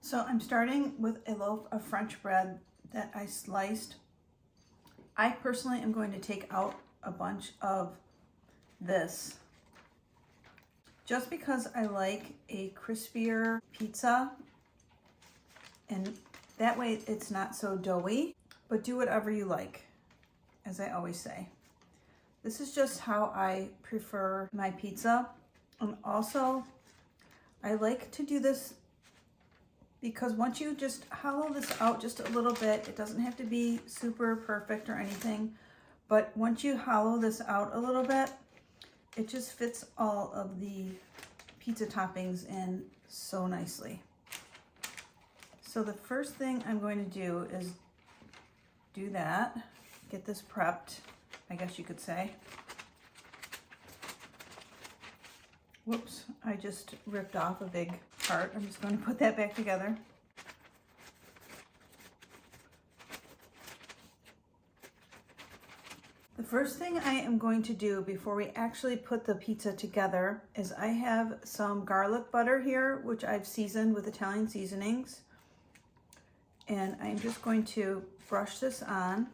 So I'm starting with a loaf of French bread that I sliced. I personally am going to take out a bunch of this just because I like a crispier pizza, and that way it's not so doughy, but do whatever you like, as I always say. This is just how I prefer my pizza. And also, I like to do this because once you just hollow this out just a little bit, it doesn't have to be super perfect or anything, but once you hollow this out a little bit, it just fits all of the pizza toppings in so nicely. So the first thing I'm going to do is do that, get this prepped, I guess you could say. Whoops, I just ripped off a big part. I'm just going to put that back together. The first thing I am going to do before we actually put the pizza together is I have some garlic butter here, which I've seasoned with Italian seasonings. And I'm just going to brush this on.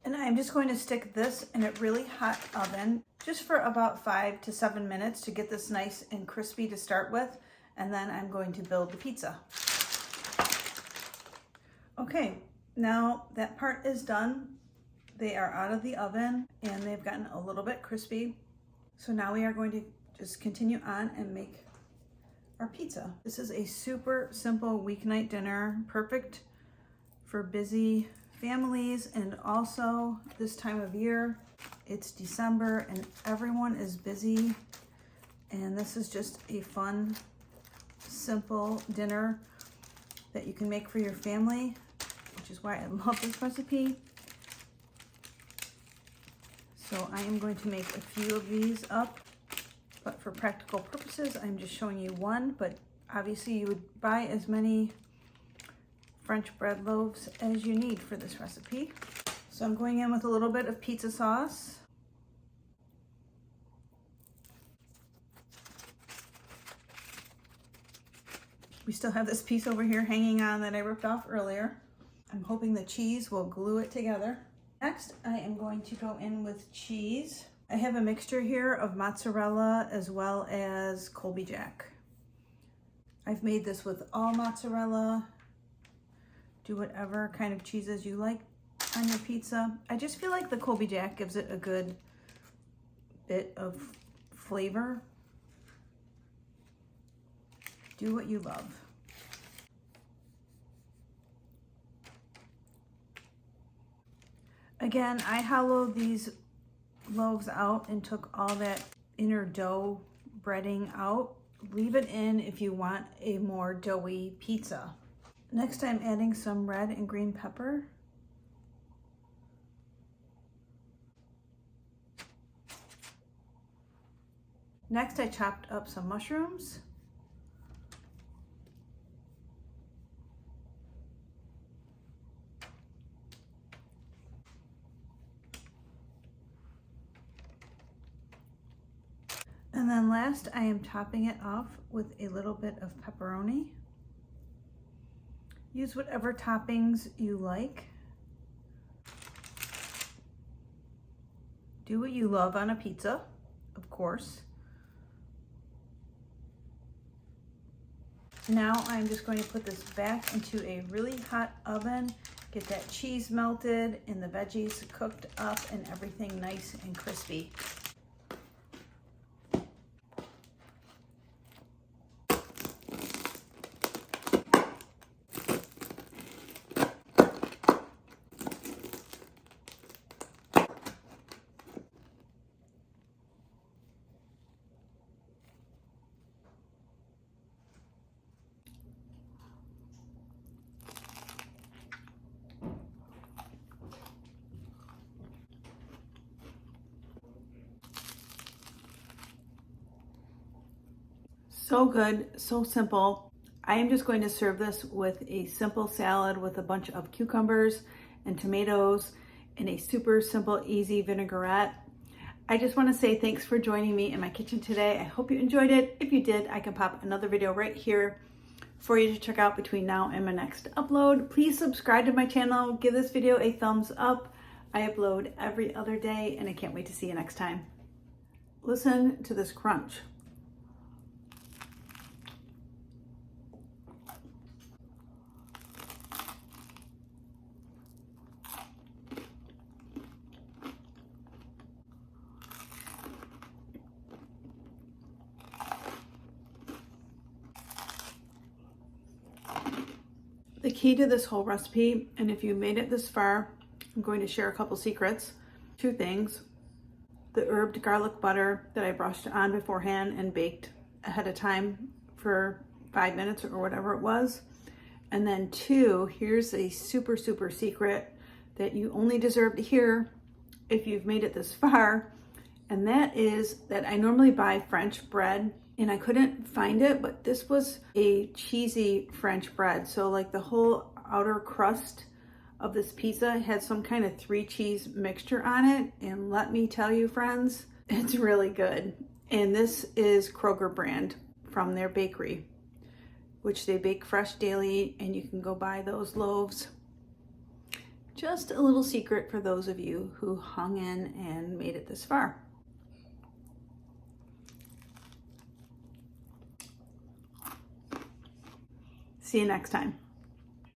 And I'm just going to stick this in a really hot oven just for about 5 to 7 minutes to get this nice and crispy to start with. And then I'm going to build the pizza. Okay, now that part is done. They are out of the oven and they've gotten a little bit crispy. So now we are going to just continue on and make our pizza. This is a super simple weeknight dinner, perfect for busy families, and also this time of year. It's December and everyone is busy, and this is just a fun, simple dinner that you can make for your family, which is why I love this recipe. So I am going to make a few of these up, but for practical purposes, I'm just showing you one, but obviously you would buy as many French bread loaves as you need for this recipe. So I'm going in with a little bit of pizza sauce. We still have this piece over here hanging on that I ripped off earlier. I'm hoping the cheese will glue it together. Next, I am going to go in with cheese. I have a mixture here of mozzarella as well as Colby Jack. I've made this with all mozzarella. Do whatever kind of cheeses you like on your pizza. I just feel like the Colby Jack gives it a good bit of flavor. Do what you love. Again, I hollowed these loaves out and took all that inner dough breading out. Leave it in if you want a more doughy pizza. Next, I'm adding some red and green pepper. Next, I chopped up some mushrooms. And then last, I am topping it off with a little bit of pepperoni. Use whatever toppings you like. Do what you love on a pizza, of course. Now I'm just going to put this back into a really hot oven, get that cheese melted and the veggies cooked up and everything nice and crispy. So good, so simple. I am just going to serve this with a simple salad with a bunch of cucumbers and tomatoes and a super simple, easy vinaigrette. I just want to say thanks for joining me in my kitchen today. I hope you enjoyed it. If you did, I can pop another video right here for you to check out between now and my next upload. Please subscribe to my channel. Give this video a thumbs up. I upload every other day and I can't wait to see you next time. Listen to this crunch. The key to this whole recipe, and if you made it this far, I'm going to share a couple secrets. 2 things. The herbed garlic butter that I brushed on beforehand and baked ahead of time for 5 minutes or whatever it was. And then 2, here's a super secret that you only deserve to hear if you've made it this far. And that is that I normally buy French bread and I couldn't find it, but this was a cheesy French bread. So like the whole outer crust of this pizza had some kind of 3 cheese mixture on it. And let me tell you, friends, it's really good. And this is Kroger brand from their bakery, which they bake fresh daily, and you can go buy those loaves. Just a little secret for those of you who hung in and made it this far. See you next time.